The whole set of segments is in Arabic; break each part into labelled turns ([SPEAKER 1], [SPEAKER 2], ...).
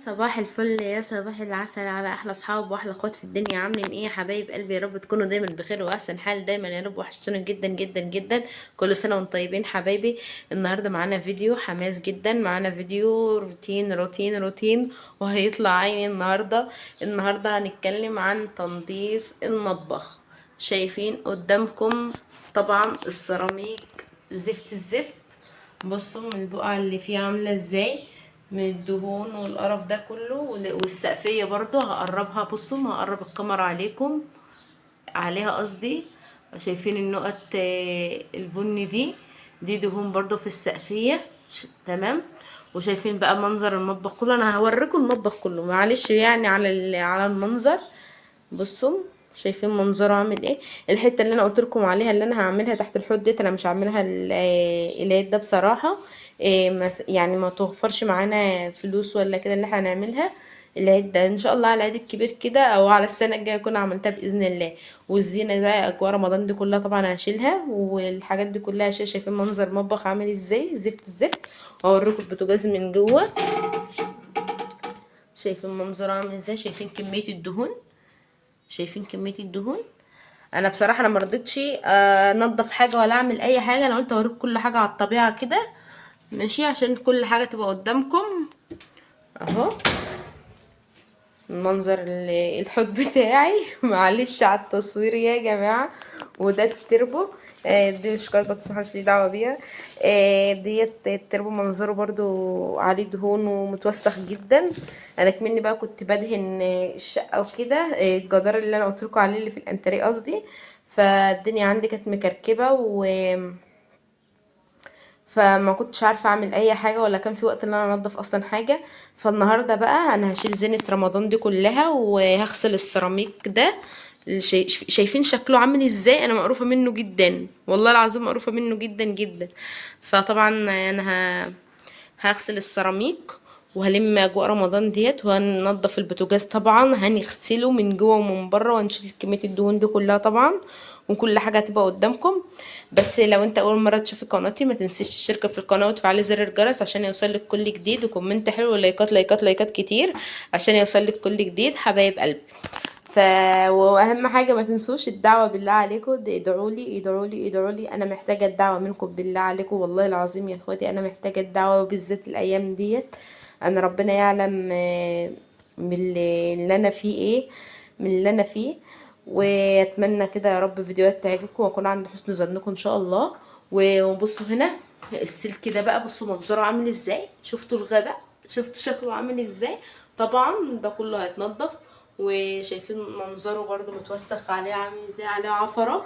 [SPEAKER 1] صباح الفل يا صباح العسل على احلى اصحاب واحلى اخوات في الدنيا. عاملين ايه يا حبايب قلبي؟ يا رب تكونوا دايما بخير واحسن حال دايما يا رب. وحشتونا جدا جدا جدا. كل سنه وانتم طيبين حبايبي. النهارده معانا فيديو حماس جدا، معانا فيديو روتين وهيطلع عيني النهارده هنتكلم عن تنظيف المطبخ. شايفين قدامكم طبعا السيراميك زفت الزفت. بصوا من البقعة اللي فيها عاملة ازاي، من الدهون والقرف ده كله. والسقفية برضو هقربها، بصوا هقرب الكاميرا عليها قصدي. شايفين النقط البني دي دهون برضو في السقفية. تمام. وشايفين بقى منظر المطبخ كله، انا هوريكم المطبخ كله معلش يعني على المنظر. بصوا شايفين منظره عامل ايه. الحته اللي انا قلت لكم عليها اللي انا هعملها تحت الحوض ديت، انا مش هعملها العيد ده بصراحه. يعني ما توفرش معانا فلوس ولا كده اللي احنا هنعملها العيد ده. ان شاء الله على العيد الكبير كده او على السنه الجايه اكون عملتها باذن الله. والزينه بقى اجواء رمضان دي كلها طبعا هشيلها، والحاجات دي كلها هشيلها. شايفين منظر المطبخ عامل ازاي زفت الزفت. اوريكم البوتاجاز من جوه. شايفين منظره عامل ازاي، شايفين كميه الدهون، شايفين كميه الدهون. انا بصراحه انا مرضتش انضف حاجه ولا اعمل اي حاجه، انا قلت اوريك كل حاجه على الطبيعه كده ماشي، عشان كل حاجه تبقى قدامكم اهو. المنظر الحوض بتاعي معلش على التصوير يا جماعه. وده التربو. دي مش كاربات بس محدش ليه دعوه بيها. ديت التربو منظره برضو عليه دهون ومتوسخ جدا. انا كمني بقى كنت بدهن الشقه وكده، الجدار اللي انا قلت لكم عليه اللي في الانتريه قصدي. فالدنيا عندي كانت مكركبه فما كنتش عارفه اعمل اي حاجه ولا كان في وقت ان انا انضف اصلا حاجه. فالنهارده بقى انا هشيل زينه رمضان دي كلها وهغسل السيراميك ده. شايفين شكله عامل ازاي، انا مقروفه منه جدا والله العظيم، مقروفه منه جدا جدا. فطبعا انا هغسل السيراميك وهلم اجواء رمضان ديت، وهننضف البوتاجاز طبعا، هنغسله من جوه ومن بره، وهنشيل كميه الدهون دي كلها طبعا. وكل حاجه هتبقى قدامكم. بس لو انت اول مره تشوفي قناتي ما تنسيش تشتركي في القناه وتفعلي زر الجرس عشان يوصلك كل جديد، وكومنت حلو ولايكات لايكات لايكات كتير عشان يوصلك كل جديد حبايب قلبي. ف واهم حاجه ما تنسوش الدعوه بالله عليكم، ادعوا لي ادعوا لي ادعوا لي، انا محتاجه الدعوه منكم بالله عليكم والله العظيم يا اخواتي، انا محتاجه الدعوه وبالذات الايام ديت. انا ربنا يعلم من اللي انا فيه ايه، من اللي انا فيه. واتمنى كده يا رب فيديوهات تعجبكم واكون عند حسن ظنكم ان شاء الله. وبصوا هنا السلك ده بقى، بصوا منظره عامل ازاي، شفتوا الغباء، شفتوا شكله عامل ازاي. طبعا ده كله هيتنضف. وشايفين منظره برضو متوسخ عليه عامل ازاي، عليه عفرة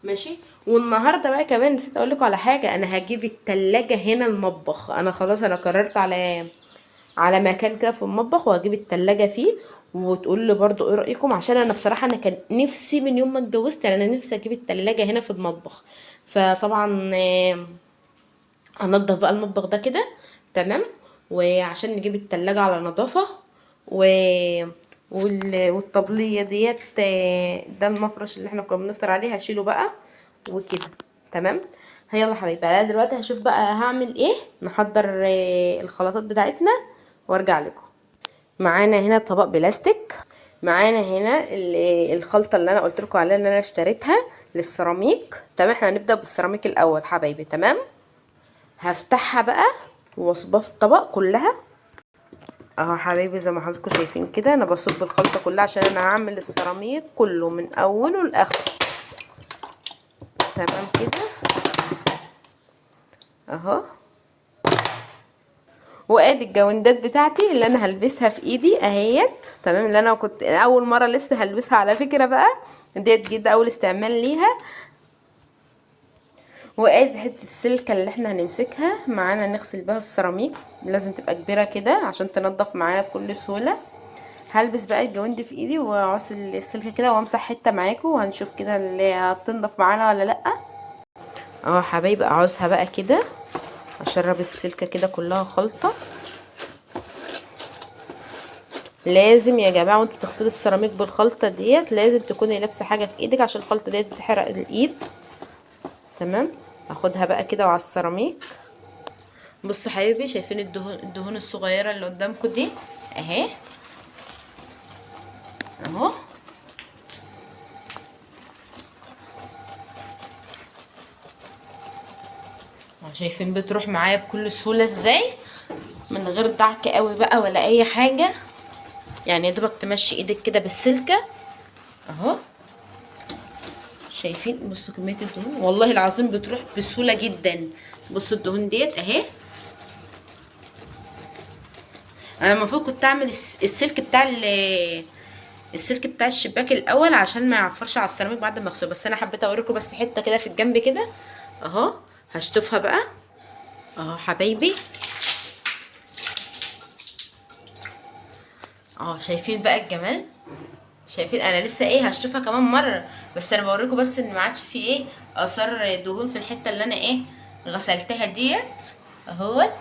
[SPEAKER 1] ماشي. والنهارده بقى كمان نسيت اقول لكم على حاجه، انا هجيب التلاجة هنا المطبخ. انا خلاص انا قررت على مكان كده في المطبخ، وهجيب التلاجة فيه. وتقول لي برضو ايه رايكم، عشان انا بصراحه انا كان نفسي من يوم ما اتجوزت، انا نفسي اجيب التلاجة هنا في المطبخ. فطبعا هنضف بقى المطبخ ده كده. تمام. وعشان نجيب التلاجة على نظافة و والطبلية ديت ده المفرش اللي احنا كنا بنفطر عليه هشيله بقى وكده. تمام. يلا حبايبي انا دلوقتي هشوف بقى هعمل ايه، نحضر الخلطات بتاعتنا وارجع لكم. معانا هنا طبق بلاستيك، معانا هنا الخلطة اللي انا قلت لكم عليها اللي انا اشتريتها للسيراميك. تمام. احنا هنبدأ بالسيراميك الاول حبايبي. تمام. هفتحها بقى واصبها في الطبق كلها اهو حبايبي. زي ما حضراتكم شايفين كده انا بصب الخلطه كلها عشان انا هعمل السيراميك كله من اوله لاخره. تمام كده اهو. وادي الجوندات بتاعتي اللي انا هلبسها في ايدي اهيت. تمام. اللي انا كنت اول مره لسه هلبسها على فكره بقى، ديت جدا اول استعمال ليها. وادي حته السلكه اللي احنا هنمسكها معانا نغسل بها السيراميك، لازم تبقى كبيره كده عشان تنضف معايا بكل سهوله. هلبس بقى الجواندي في ايدي واعصر السلكه كده وامسح حته معاكم، وهنشوف كده اللي هتنضف معانا ولا لا. اهو حبايبي اعوزها بقى كده، اشرب السلكه كده كلها خلطه. لازم يا جماعه وانتوا بتغسلوا السيراميك بالخلطه ديت لازم تكوني لابسه حاجه في ايدك عشان الخلطه ديت بتحرق الايد. تمام. اخدها بقى كده وعلى السيراميك. بصوا حبايبي شايفين الدهون الصغيره اللي قدامكم دي، اهي اهو. شايفين بتروح معايا بكل سهولة ازاي، من غير دعك قوي بقى ولا اي حاجة. يعني يا دوبك تمشي ايدك كده بالسلكة اهو. شايفين؟ بصوا كمية الدهون والله العظيم بتروح بسهولة جدا. بصوا الدهون ديت اهي. انا المفروض كنت اعمل السلك بتاع الشباك الاول عشان ما يعفرش على السيراميك بعد ما اغسله، بس انا حبيت اوريكم بس حته كده في الجنب كده اهو. هشطفها بقى اهو حبايبي. شايفين بقى الجمال؟ شايفين؟ انا لسه هشطفها كمان مره، بس انا بوريكم بس ان ما عادش فيه اثار دهون في الحته اللي انا غسلتها ديت اهوت.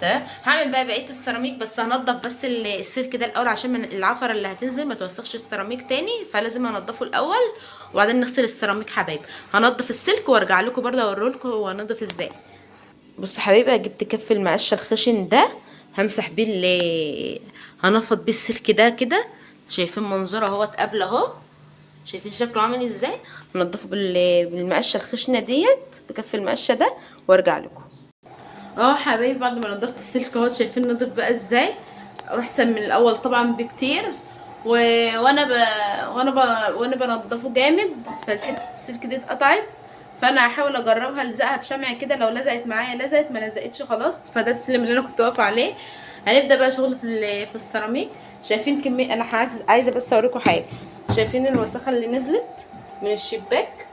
[SPEAKER 1] تمام. هعمل بقى بقيه السيراميك، بس هنضف بس السلك ده الاول عشان من العفره اللي هتنزل ما توسخش السيراميك تاني، فلازم انضفه الاول وبعدين نغسل السيراميك حبايبي. هنضف السلك وارجع لكم برضه اوريلكم هو هنضف ازاي. بصوا حبايبي، جبت كف المقشه الخشن ده همسح بيه هنفض بيه السلك ده كده. شايفين منظره اهوت قبل اهو؟ شايفين شكله عامل ازاي؟ هنضفه بالمقشه الخشنه ديت بكف المقشه ده وارجع لكم. حبايبي، بعد ما نضفت السلك اهوت شايفين نضف بقى ازاي، احسن من الاول طبعا بكتير. و... وانا ب... وانا بنضفه جامد فالحته السلك دي اتقطعت، فانا هحاول اجربها الزقها بشمع كده، لو لزقت معايا لزقت، ما لزقتش خلاص. فده السلم اللي انا كنت واقفه عليه. هنبدا بقى شغل في السيراميك. شايفين كميه؟ انا عايزه بس اوريكم حاجه. شايفين الوسخه اللي نزلت من الشباك؟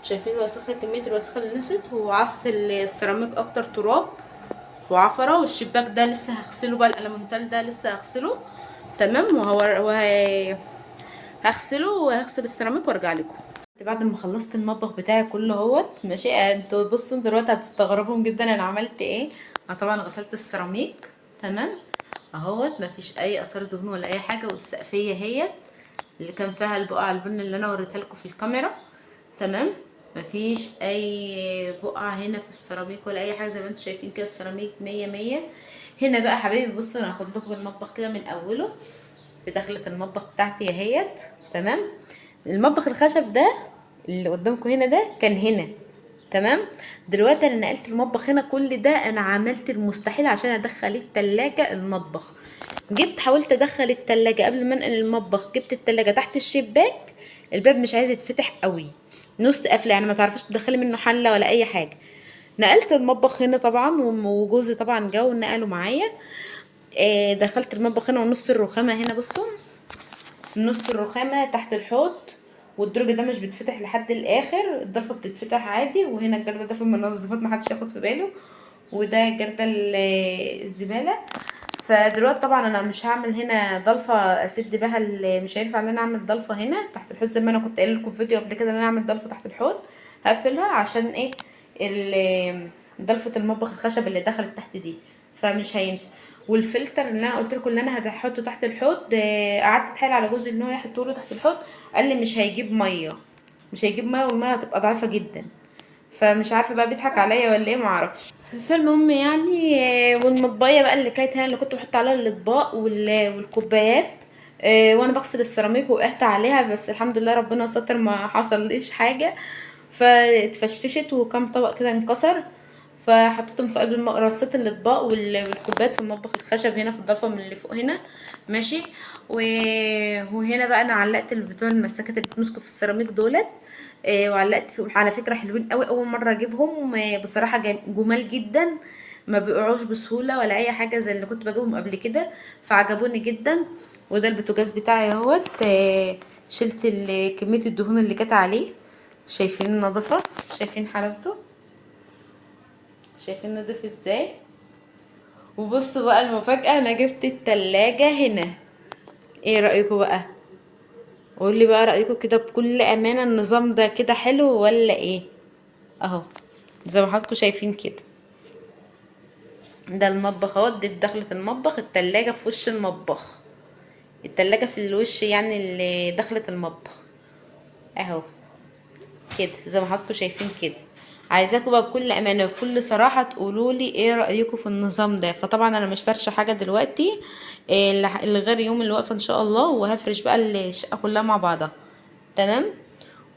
[SPEAKER 1] شايفين الوسخه؟ كميه الوسخه اللي نزلت، وعصت السيراميك اكتر تراب وعفره. والشباك ده لسه هغسله بقى، الالمونتال ده لسه هغسله. تمام. هغسله وهغسل السيراميك وارجع لكم بعد ما خلصت المطبخ بتاعي كله اهوت. ماشي، انتوا بصوا دلوقتي هتستغربوا جدا انا عملت ايه. انا طبعا غسلت السيراميك تمام اهوت، مفيش اي اثار دهون ولا اي حاجه، والسقفيه هي اللي كان فيها البقعه البن اللي انا وريتها لكم في الكاميرا. تمام. مفيش اي بقعه هنا في السيراميك ولا اي حاجه، زي ما انتم شايفين كده السيراميك مية مية. هنا بقى حبايبي بصوا، انا هاخد لكم المطبخ كده من اوله. في دخلة المطبخ بتاعتي اهيت. تمام. المطبخ الخشب ده اللي قدامكم هنا ده كان هنا. تمام. دلوقتي انا نقلت المطبخ هنا، كل ده انا عملت المستحيل عشان ادخل التلاجة المطبخ. حاولت ادخل التلاجة قبل ما انقل المطبخ، جبت التلاجة تحت الشباك، الباب مش عايز يتفتح قوي، نص قافله، يعني ما تعرفش تدخلي منه حله ولا اي حاجه. نقلت المطبخ هنا طبعا، وجوزي طبعا جه ونقله معايا. دخلت المطبخ هنا، ونص الرخامه هنا بصوا، نص الرخامه تحت الحوض، والدرج ده مش بيتفتح لحد الاخر، الضلفه بتتفتح عادي. وهنا الجرده ده في المنظفات ما حدش ياخد في باله، وده جرده الزباله. فدلوقتي طبعا انا مش هعمل هنا ضلفه اسد بها، مش هينفع ان انا اعمل ضلفه هنا تحت الحوض زي ما انا كنت قايله لكم في فيديو قبل كده ان انا اعمل ضلفه تحت الحوض. هقفلها عشان ضلفه المطبخ الخشب اللي دخلت تحت دي، فمش هينفع. والفلتر اللي انا قلت لكم اللي انا هحطه تحت الحوض، قعدت اتحايل على جوزي ان هو يحطه له تحت الحوض، قال لي مش هيجيب ميه، مش هيجيب ميه، والميه هتبقى ضعيفه جدا. فمش عارفه بقى بيضحك عليا ولا ايه، معرفش. فالمهم يعني، والمطبيه بقى اللي كانت هنا اللي كنت بحط عليها الاطباق والكوبايات، وانا بغسل السيراميك وقعت عليها، بس الحمد لله ربنا ستر ما حصليش حاجه. فاتفشفشت وكم طبق كده انكسر، فحطيتهم في قلب رصيت الاطباق والكوبايات في المطبخ الخشب هنا في الضلفه من اللي فوق هنا. ماشي. وهنا بقى انا علقت بتوع المسكات اللي بتمسكوا في السيراميك دولت. وعلقت فيهم على فكره حلوين قوي، اول مره اجيبهم. بصراحه جمال جدا، ما بيقعوش بسهوله ولا اي حاجه زي اللي كنت بجيبهم قبل كده، فعجبوني جدا. وده البوتاجاز بتاعي اهوت. شلت كميه الدهون اللي كانت عليه. شايفين النظافه؟ شايفين حلاوته؟ شايفين نضيف ازاي؟ وبصوا بقى المفاجاه، انا جبت التلاجة هنا. ايه رايكم بقى؟ قولي بقى رايكم كده بكل امانه، النظام ده كده حلو ولا ايه؟ اهو زي ما حضراتكم شايفين كده، ده المطبخ اهو، دي في دخلة المطبخ، التلاجة في وش المطبخ، التلاجة في الوش يعني اللي دخلة المطبخ اهو كده زي ما حضراتكم شايفين كده. عايزاكم بقى بكل امانه وبكل صراحه تقولوا لي ايه رايكم في النظام ده. فطبعا انا مش فرشه حاجه دلوقتي، اللي غير يوم اللي واقفه ان شاء الله، وهفرش بقى الشقه كلها مع بعضها. تمام.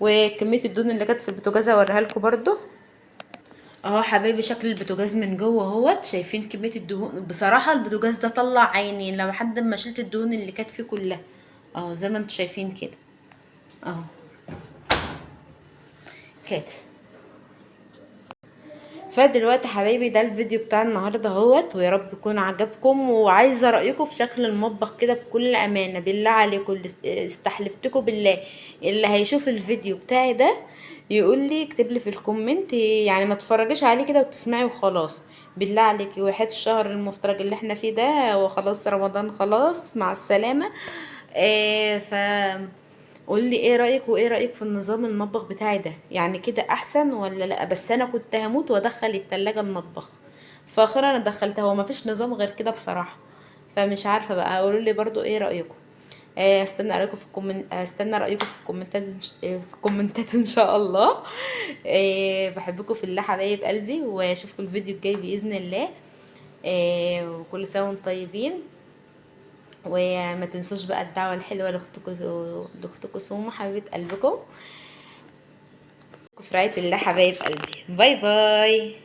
[SPEAKER 1] وكميه الدهون اللي كانت في البوتاجاز اوريها لكم برده اهو حبايبي. شكل البوتاجاز من جوه اهوت، شايفين كميه الدهون؟ بصراحه البوتاجاز ده طلع عيني لما حد ما شلت الدهون اللي كانت فيه كلها اهو، زي ما انتم شايفين كده اهو كده. فدلوقتي حبايبي ده الفيديو بتاع النهارده اهوت، ويا رب يكون عجبكم. وعايزه رايكم في شكل المطبخ كده بكل امانه، بالله عليكم استحلفتكم بالله اللي هيشوف الفيديو بتاعي ده يقول لي، اكتب لي في الكومنت، يعني ما تفرجيش عليه كده وتسمعي وخلاص. بالله عليكي، وحياة الشهر المفترج اللي احنا فيه ده، وخلاص رمضان خلاص مع السلامه. ف قولي ايه رأيك، وايه رأيك في النظام المطبخ بتاعي ده؟ يعني كده احسن ولا لا؟ بس انا كنت هموت وادخل التلاجة المطبخ، فاخيرا انا دخلتها. هو مفيش نظام غير كده بصراحة. فمش عارفة بقى، قولوا لي برضو ايه رأيكم. استنى رايكم في استنى رايكم في الكومنتات في الكومنتات ان شاء الله. بحبكم في الله حبايب قلبي، واشوفكم الفيديو الجاي باذن الله. وكل سنه وانتم طيبين. وما تنسوش بقى الدعوة الحلوة لاختكم سومة حبيبة قلبكم. في رعاية الله حبايب قلبي. باي باي.